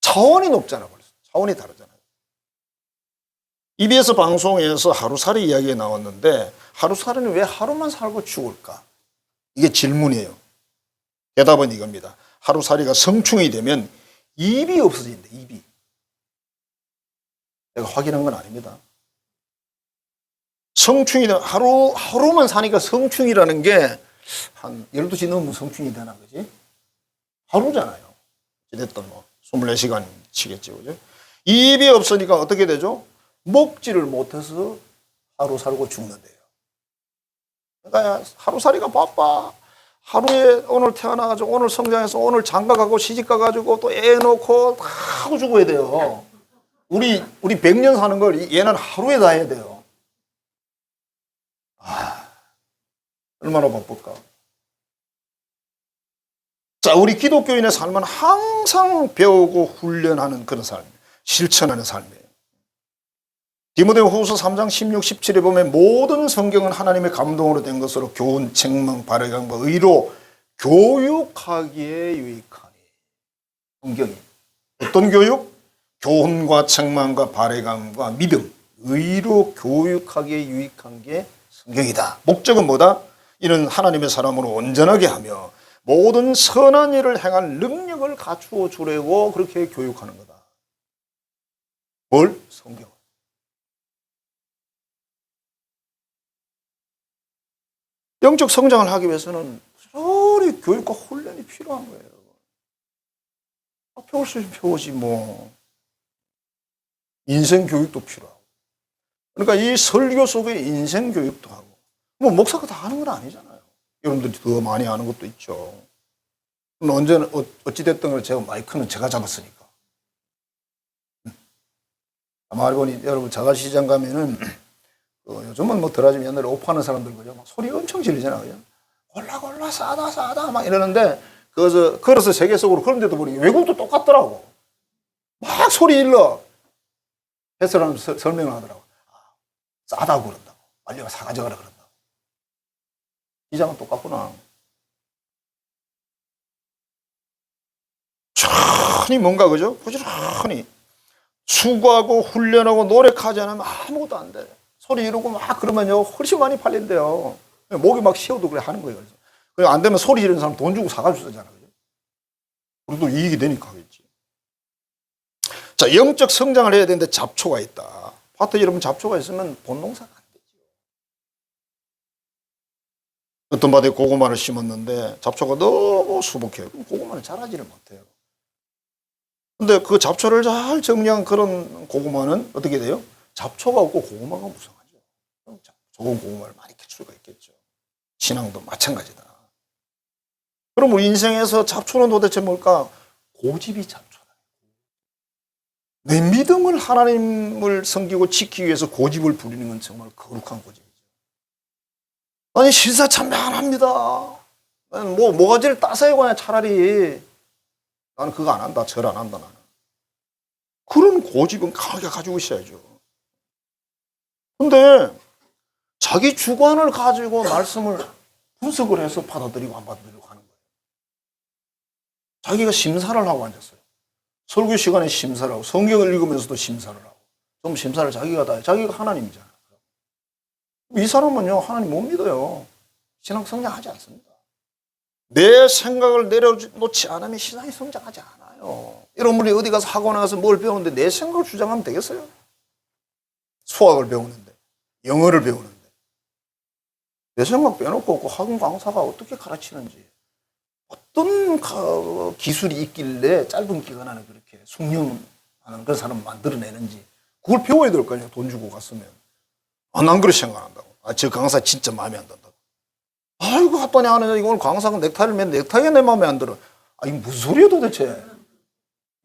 차원이 높잖아, 벌써. 차원이 다르잖아요. EBS 방송에서 하루살이 이야기가 나왔는데, 하루살이는 왜 하루만 살고 죽을까? 이게 질문이에요. 대답은 이겁니다. 하루살이가 성충이 되면 입이 없어진대, 입이. 내가 확인한 건 아닙니다. 성충이 되면 하루만 사니까 성충이라는 게 한 12시 넘으면 성충이 되나, 그지? 하루잖아요. 어쨌든 24시간 치겠죠, 그죠? 입이 없으니까 어떻게 되죠? 먹지를 못해서 하루 살고 죽는데요. 그러니까 하루살이가 바빠. 하루에 오늘 태어나가지고 오늘 성장해서 오늘 장가가고 시집가가지고 또 애 놓고 다 하고 죽어야 돼요. 우리 100년 사는 걸 얘는 하루에 다 해야 돼요. 얼마나 바쁠까. 자, 우리 기독교인의 삶은 항상 배우고 훈련하는 그런 삶, 실천하는 삶이에요. 디모데후서 3장 16, 17에 보면 모든 성경은 하나님의 감동으로 된 것으로 교훈, 책망, 바르게 의로 교육하기에 유익하니. 성경이 어떤 교육? 교훈과 책망과 바르게함과 믿음, 의로 교육하기에 유익한 게 성경이다. 목적은 뭐다? 이는 하나님의 사람으로 온전하게 하며 모든 선한 일을 행할 능력을 갖추어 주려고 그렇게 교육하는 거다. 뭘? 성경. 영적 성장을 하기 위해서는 저리 교육과 훈련이 필요한 거예요. 배울 수 있으면 배우지 뭐. 인생 교육도 필요하고. 그러니까 이 설교 속에 인생 교육도 하고. 뭐 목사가 다 하는 건 아니잖아요. 여러분들이 더 많이 아는 것도 있죠. 언제는 어찌됐든 제가 마이크는 제가 잡았으니까. 가만히 보니 여러분 자갈시장 가면은 요즘은 뭐 덜하지만 옛날에 옷파는 사람들 그죠? 막 소리 엄청 지르잖아요. 그죠? 골라 싸다 막 이러는데 걸어서 세계 속으로 그런데도 보니 외국도 똑같더라고. 막 소리 일러 해설하면 설명을 하더라고. 싸다고 그런다고. 빨리 사 가져가라 그런다고. 시장은 똑같구나. 천히 뭔가 그죠? 부지런히 수고하고 훈련하고 노력하지 않으면 아무것도 안 돼. 소리 이러고 막 그러면요 훨씬 많이 팔린대요. 목이 막 쉬어도 그래 하는 거예요. 그래서 안 되면 소리 지르는 사람 돈 주고 사가지고 쓰잖아. 그죠? 우리도 이익이 되니까 하겠지. 자, 영적 성장을 해야 되는데 잡초가 있다. 밭에 여러분 잡초가 있으면 본농사가 안 되죠. 어떤 밭에 고구마를 심었는데 잡초가 너무 수북해요. 그럼 고구마는 자라지를 못해요. 근데 그 잡초를 잘 정리한 그런 고구마는 어떻게 돼요? 잡초가 없고 고구마가 무성하죠. 좋은 고구마를 많이 캘 수가 있겠죠. 신앙도 마찬가지다. 그럼 우리 인생에서 잡초는 도대체 뭘까? 고집이 잡초다. 내 믿음을 하나님을 섬기고 지키기 위해서 고집을 부리는 건 정말 거룩한 고집이죠. 아니 신사참배합니다. 나는 모가지를 따서요 그냥 차라리. 나는 그거 안 한다. 절 안 한다 나는. 그런 고집은 강하게 가지고 있어야죠. 근데 자기 주관을 가지고 말씀을 분석을 해서 받아들이고 안 받아들이고 하는 거예요. 자기가 심사를 하고 앉았어요. 설교 시간에 심사를 하고 성경을 읽으면서도 심사를 하고 좀 심사를 자기가 다 해요. 자기가 하나님이잖아요. 이 사람은요 하나님 못 믿어요. 신앙 성장하지 않습니다. 내 생각을 내려놓지 않으면 신앙이 성장하지 않아요. 여러분이 어디 가서 학원에 가서 뭘 배우는데 내 생각을 주장하면 되겠어요? 수학을 배우는데 영어를 배우는데 내 생각 빼놓고 그 학원 강사가 어떻게 가르치는지 어떤 기술이 있길래 짧은 기간 안에 그렇게 숙련하는 그런 사람을 만들어내는지 그걸 배워야 될 거 아니에요. 돈 주고 갔으면. 난 그렇게 생각한다고. 저 강사 진짜 마음에 안 든다고. 아이고 갔더니 하는 이거 오늘 강사가 넥타이를 맨 넥타이가 내 마음에 안 들어. 이거 무슨 소리야 도대체.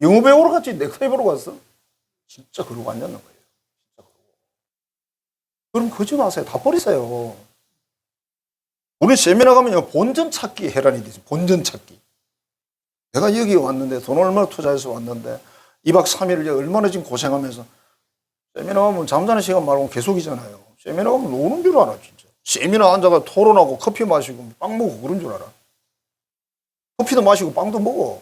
영어 배우러 갔지 넥타이 보러 갔어. 진짜 그러고 앉았는 거예요. 진짜 그러고. 그럼 그러지 마세요. 다 버리세요. 우리 세미나 가면요 본전 찾기 해란이 되죠. 본전 찾기. 내가 여기 왔는데 돈 얼마나 투자해서 왔는데 2박 3일을 얼마나 지금 고생하면서 세미나 가면 잠자는 시간 말고 계속이잖아요. 세미나 가면 노는 줄 알아 진짜. 세미나 앉아가 토론하고 커피 마시고 빵 먹고 그런 줄 알아. 커피도 마시고 빵도 먹어.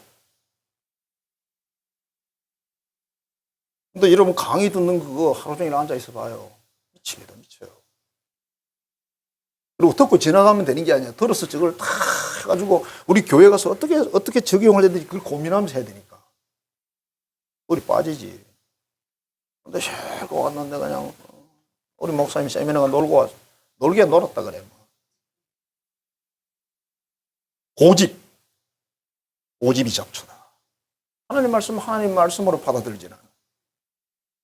근데 여러분 강의 듣는 그거 하루 종일 앉아 있어 봐요. 미치겠다 미쳐요. 그리고 듣고 지나가면 되는 게 아니야. 들어서 저걸 다 해가지고 우리 교회 가서 어떻게 적용을 해야 되는지 그걸 고민하면서 해야 되니까. 우리 빠지지. 근데 쉴고 왔는데 그냥 우리 목사님 세미나가 놀고 와서 놀게 놀았다 그래. 고집이 잡초다. 하나님 말씀으로 받아들이지 않아.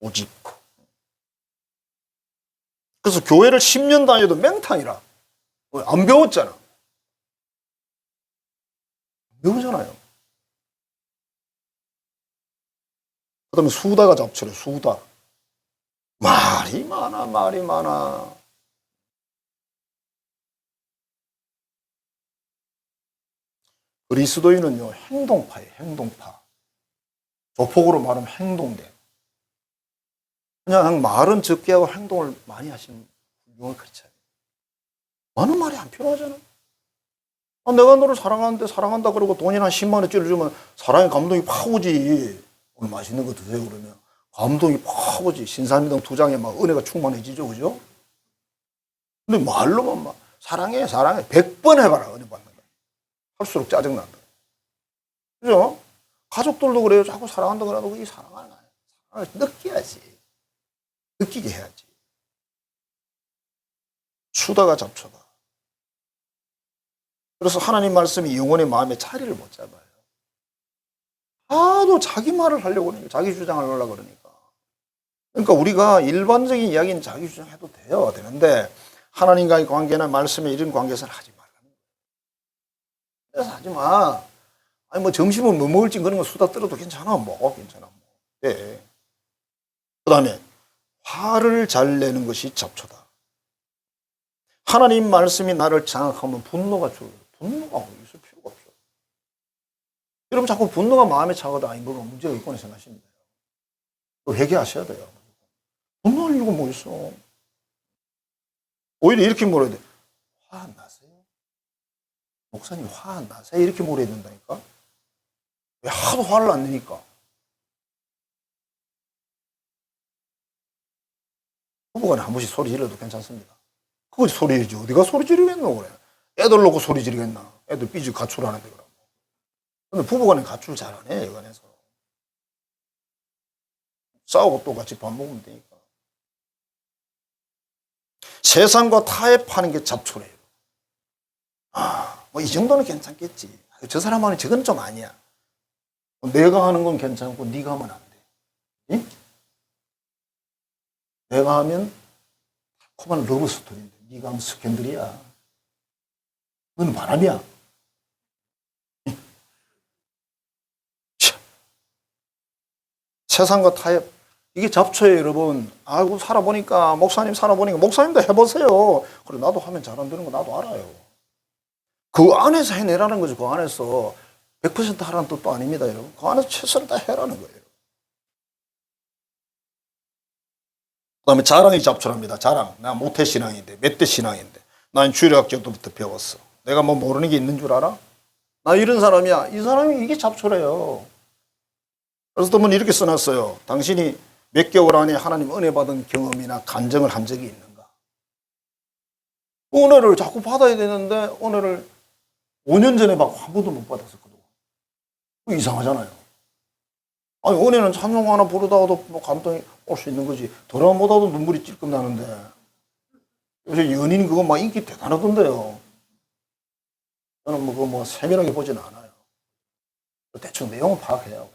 고집. 그래서 교회를 10년 다녀도 맹탕이라. 안 배웠잖아. 배우잖아요. 그 다음에 수다가 잡초래, 수다. 말이 많아. 그리스도인은요, 행동파예요, 행동파. 조폭으로 말하면 행동대. 그냥 말은 적게 하고 행동을 많이 하시는 훌륭한 크리스찬이에요. 많은 말이 안 필요하잖아. 내가 너를 사랑하는데 사랑한다 그러고 돈이나 10만 원짜리 주면 사랑의 감동이 팍 오지. 오늘 맛있는 거 드세요 그러면 감동이 팍 오지. 신사임당 2장에 막 은혜가 충만해지죠. 그죠? 근데 말로만 막 사랑해 100번 해봐라 은혜 받는 거. 할수록 짜증난다. 그죠? 가족들도 그래요. 자꾸 사랑한다 그러고 이 사랑하는 거야. 사랑을 느껴야지. 느끼게 해야지. 수다가 잡초다. 그래서 하나님 말씀이 영혼의 마음에 자리를 못 잡아요. 하도 자기 말을 하려고 그러니까, 자기 주장을 하려고 그러니까. 그러니까 우리가 일반적인 이야기는 자기 주장해도 되는데 하나님과의 관계나 말씀에 이런 관계에서는 하지 말라는 거예요. 그래서 하지 마. 아니 뭐 점심은 뭐 먹을지 그런 거 수다 떨어도 괜찮아. 괜찮아. 네. 그 다음에 화를 잘 내는 것이 잡초다. 하나님 말씀이 나를 장악하면 분노가 죽어요. 분노가 있을 필요가 없어. 여러분 자꾸 분노가 마음에 차거든 아니 뭐가 문제가 있거나 생각하십니다. 회개하셔야 돼요. 분노할 이유가 뭐 있어. 오히려 이렇게 물어야 돼. 화 안 나세요? 목사님 화 안 나세요? 이렇게 물어야 된다니까. 왜 하도 화를 안 내니까. 부부간에 한 번씩 소리 질러도 괜찮습니다. 그거 소리 지르지. 어디가 소리 지르겠노, 그래. 애들 놓고 소리 지르겠나. 애들 삐지 가출하는데, 그러고. 근데 부부간에 가출 잘 안 해, 여간에서. 싸우고 또 같이 밥 먹으면 되니까. 세상과 타협하는 게 잡초래요. 뭐 이 정도는 괜찮겠지. 저 사람 하는 저건 좀 아니야. 내가 하는 건 괜찮고 네가 하면 안 돼. 응? 내가 하면 달콤한 러브 스토리인데 네가 하면 스캔들이야. 너는 바람이야. 세상과 타협 이게 잡초예요, 여러분. 아이고 살아보니까 목사님도 해보세요. 그래 나도 하면 잘 안 되는 거 나도 알아요. 그 안에서 해내라는 거죠. 그 안에서 100% 하라는 뜻도 아닙니다, 여러분. 그 안에서 최선을 다 해라는 거예요. 그 다음에 자랑이 잡초랍니다. 자랑. 나 모태신앙인데, 몇 대 신앙인데. 난 주일학 때부터 배웠어. 내가 뭐 모르는 게 있는 줄 알아? 나 이런 사람이야. 이 사람이 이게 잡초래요. 그래서 또 이렇게 써놨어요. 당신이 몇 개월 안에 하나님 은혜 받은 경험이나 간증을 한 적이 있는가? 은혜를 자꾸 받아야 되는데 은혜를 5년 전에 받고 한 번도 못 받았었거든. 이상하잖아요. 아니 은혜는 찬송 하나 부르다가도 뭐 감동이 올 수 있는 거지. 드라마 보다도 눈물이 찔끔 나는데 요새 연인 그거 막 인기 대단하던데요. 저는 뭐 그거 뭐 세밀하게 보지는 않아요. 대충 내용은 파악해요.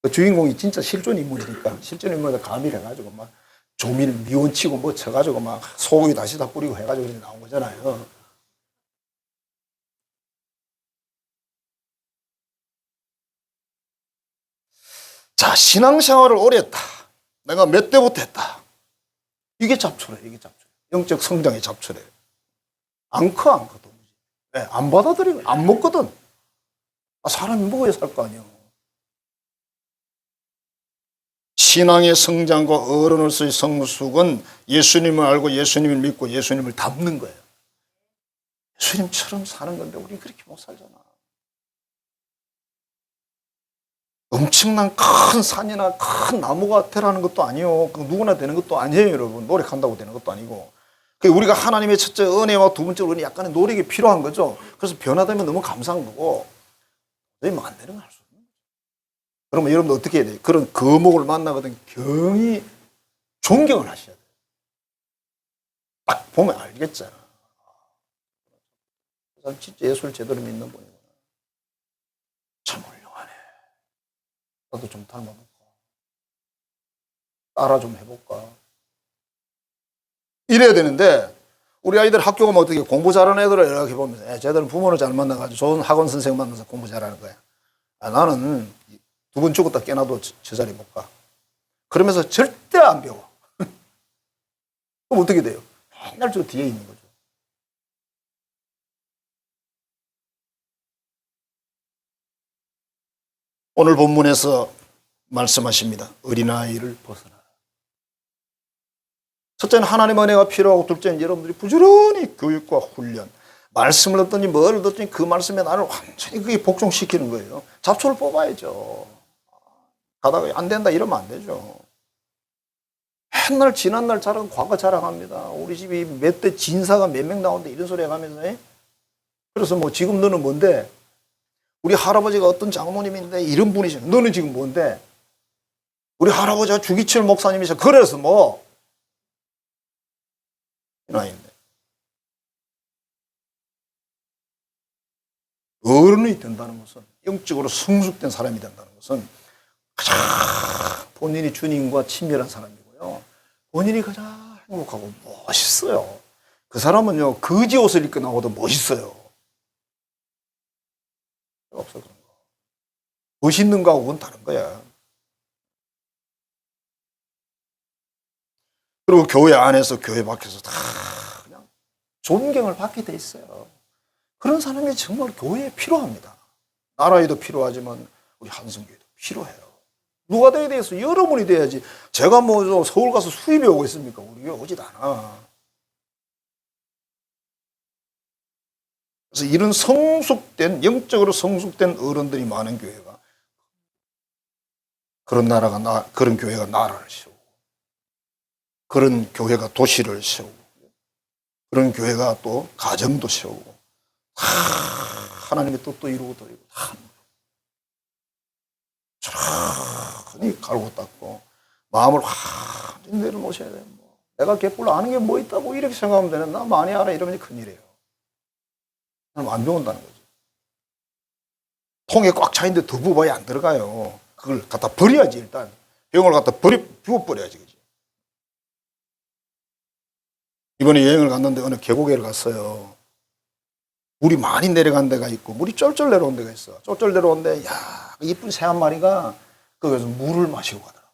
그 주인공이 진짜 실존 인물이니까 실존 인물에 가미를 해가지고 막 조민을 미원치고 뭐 쳐가지고 막 소고기 다시 다 뿌리고 해가지고 이렇게 나온 거잖아요. 자, 신앙생활을 오래 했다. 내가 몇 대부터 했다. 이게 잡초래, 이게 잡초래. 영적 성장의 잡초래. 안 커. 네, 안 받아들이고, 안 먹거든. 사람이 먹어야 살 거 아니에요. 신앙의 성장과 어른으로서의 성숙은 예수님을 알고 예수님을 믿고 예수님을 닮는 거예요. 예수님처럼 사는 건데 우리 그렇게 못 살잖아. 엄청난 큰 산이나 큰 나무가 되라는 것도 아니에요. 누구나 되는 것도 아니에요, 여러분. 노력한다고 되는 것도 아니고. 우리가 하나님의 첫째 은혜와 두 번째 은혜 약간의 노력이 필요한 거죠. 그래서 변화되면 너무 감사한 거고, 너희 안 되는 걸 할 수 없는 거죠. 그러면 여러분들 어떻게 해야 돼요? 그런 거목을 만나거든 경히 존경을 하셔야 돼요. 딱 보면 알겠잖아. 진짜 예수를 제대로 믿는 분이구나. 참 훌륭하네. 나도 좀 닮아볼까? 따라 좀 해볼까? 이래야 되는데 우리 아이들 학교 가면 어떻게 공부 잘하는 애들을 이렇게 보면서 쟤들은 부모를 잘 만나가지고 좋은 학원 선생 만나서 공부 잘하는 거야. 나는 두 번 죽었다 깨나도 저 자리 못 가. 그러면서 절대 안 배워. 그럼 어떻게 돼요? 맨날 저 뒤에 있는 거죠. 오늘 본문에서 말씀하십니다. 어린아이를 벗어나라. 첫째는 하나님 은혜가 필요하고 둘째는 여러분들이 부지런히 교육과 훈련, 말씀을 듣더니 뭘 듣더니 그 말씀에 나를 완전히 그게 복종시키는 거예요. 잡초를 뽑아야죠. 가다가 안 된다 이러면 안 되죠. 맨날 지난날 자랑, 과거 자랑합니다. 우리 집이 몇 대 진사가 몇 명 나오는데 이런 소리 해가면서 그래서 뭐 지금 너는 뭔데? 우리 할아버지가 어떤 장모님인데 이런 분이셔. 너는 지금 뭔데? 우리 할아버지가 주기철 목사님이셔. 그래서 뭐? 나인데. 어른이 된다는 것은 영적으로 성숙된 사람이 된다는 것은 가장 본인이 주님과 친밀한 사람이고요. 본인이 가장 행복하고 멋있어요. 그 사람은요 거지 옷을 입고 나와도 멋있어요. 없어 그런 거. 멋있는 거하고는 다른 거야. 그리고 교회 안에서 교회 밖에서 다 그냥 존경을 받게 돼 있어요. 그런 사람이 정말 교회에 필요합니다. 나라에도 필요하지만 우리 한성교회도 필요해요. 누가 돼야 돼서 여러분이 돼야지. 제가 뭐 서울 가서 수입이 오고 있습니까? 우리 교회 오지도 않아. 그래서 이런 성숙된, 영적으로 성숙된 어른들이 많은 교회가, 그런 교회가 나라를 세우고, 그런 교회가 도시를 세우고, 그런 교회가 또 가정도 세우고, 다 하나님의 뜻도 이루고 또 이루고, 다 천천히 갈고 닦고, 마음을 완전히 내려놓으셔야 돼요. 내가 개뿔로 아는 게 뭐 있다고 이렇게 생각하면 되는, 나 많이 알아 이러면 큰일이에요. 안 배운다는 거죠. 통에 꽉 차있는데 더 부어봐야 안 들어가요. 그걸 갖다 버려야지, 일단. 병을 갖다 비워버려야지. 그지? 이번에 여행을 갔는데 어느 계곡에를 갔어요. 물이 많이 내려간 데가 있고, 물이 쫄쫄 내려온 데가 있어. 쫄쫄 내려오는데, 야, 이쁜 새 한 마리가 거기서 물을 마시고 가더라고.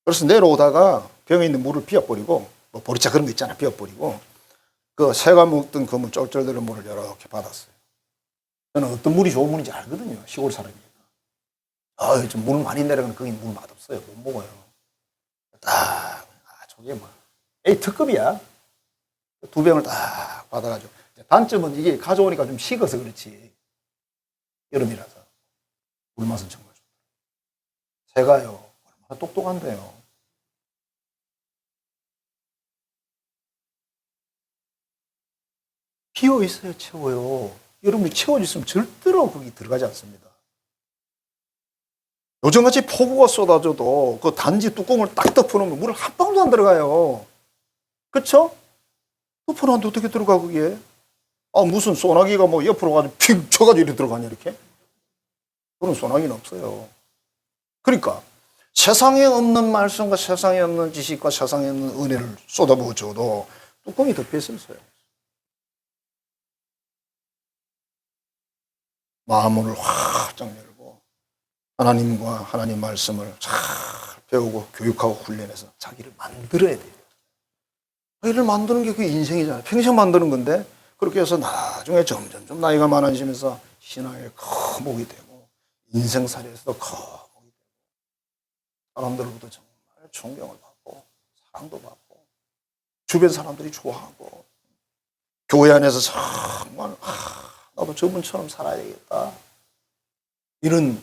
그래서 내려오다가 병에 있는 물을 비워버리고, 뭐 보리차 그런 거 있잖아, 비워버리고, 그 새가 먹던 그 물 쫄쫄 내려온 물을 이렇게 받았어요. 저는 어떤 물이 좋은 물인지 알거든요. 시골 사람이니까. 좀 물 많이 내려가면 거기 물 맛없어요. 못 먹어요. 저게 뭐, 특급이야. 두 병을 딱 받아가지고. 단점은 이게 가져오니까 좀 식어서 그렇지. 여름이라서. 물 맛은 정말 좋다. 새가요, 얼마나 똑똑한데요. 비어 있어야 채워요. 여러분이 채워졌으면 절대로 거기 들어가지 않습니다. 요즘같이 폭우가 쏟아져도 그 단지 뚜껑을 딱 덮어놓으면 물을 한 방울도 안 들어가요. 그쵸? 덮어놨는데 어떻게 들어가, 그게? 무슨 소나기가 뭐 옆으로 가지고 픽 쳐가지고 이렇게 들어가냐, 이렇게? 그런 소나기는 없어요. 그러니까 세상에 없는 말씀과 세상에 없는 지식과 세상에 없는 은혜를 쏟아부어 줘도 뚜껑이 덮여 있어요. 마음을 활짝 열고 하나님과 하나님 말씀을 잘 배우고 교육하고 훈련해서 자기를 만들어야 돼요. 자기를 만드는 게 그게 인생이잖아요. 평생 만드는 건데 그렇게 해서 나중에 점점 좀 나이가 많아지면서 신앙에 거목이 되고 인생살이에서도 거목이 되고 사람들로부터 정말 존경을 받고 사랑도 받고 주변 사람들이 좋아하고 교회 안에서 정말 나도 저분처럼 살아야 되겠다. 이런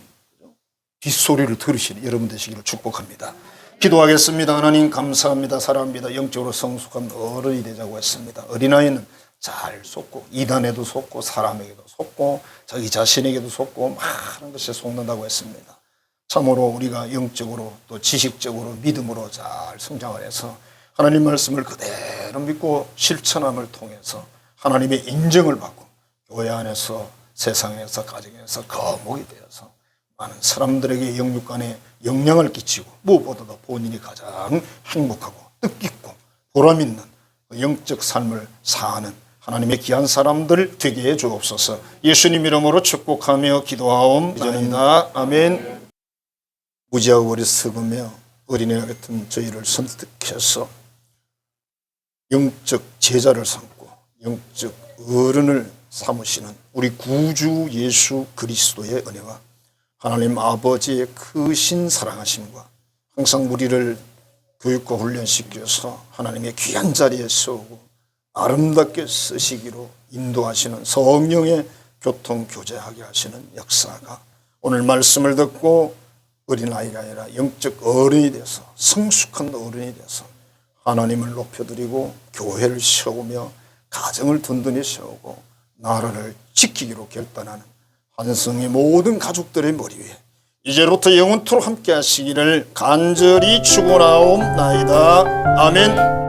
뒷소리를 들으시는 여러분 되시기를 축복합니다. 기도하겠습니다. 하나님 감사합니다. 사랑합니다. 영적으로 성숙한 어른이 되자고 했습니다. 어린아이는 잘 속고 이단에도 속고 사람에게도 속고 자기 자신에게도 속고 많은 것에 속는다고 했습니다. 참으로 우리가 영적으로 또 지식적으로 믿음으로 잘 성장을 해서 하나님 말씀을 그대로 믿고 실천함을 통해서 하나님의 인정을 받고 교회 안에서 세상에서 가정에서 거목이 되어서 많은 사람들에게 영육 간에 영향을 끼치고 무엇보다도 본인이 가장 행복하고 뜻깊고 보람있는 영적 삶을 사는 하나님의 귀한 사람들 되게 해 주옵소서. 예수님 이름으로 축복하며 기도하옵나이다. 아멘. 무지하고 어리석으며 어린애 같은 저희를 선택해서 영적 제자를 삼고 영적 어른을 삼으시는 우리 구주 예수 그리스도의 은혜와 하나님 아버지의 크신 사랑하심과 항상 우리를 교육과 훈련시켜서 하나님의 귀한 자리에 세우고 아름답게 쓰시기로 인도하시는 성령의 교통교제하게 하시는 역사가 오늘 말씀을 듣고 어린아이가 아니라 영적 어른이 돼서 성숙한 어른이 돼서 하나님을 높여드리고 교회를 세우며 가정을 든든히 세우고 나라를 지키기로 결단하는 한성의 모든 가족들의 머리 위에 이제부터 영원토록 함께 하시기를 간절히 축원하옵나이다. 아멘.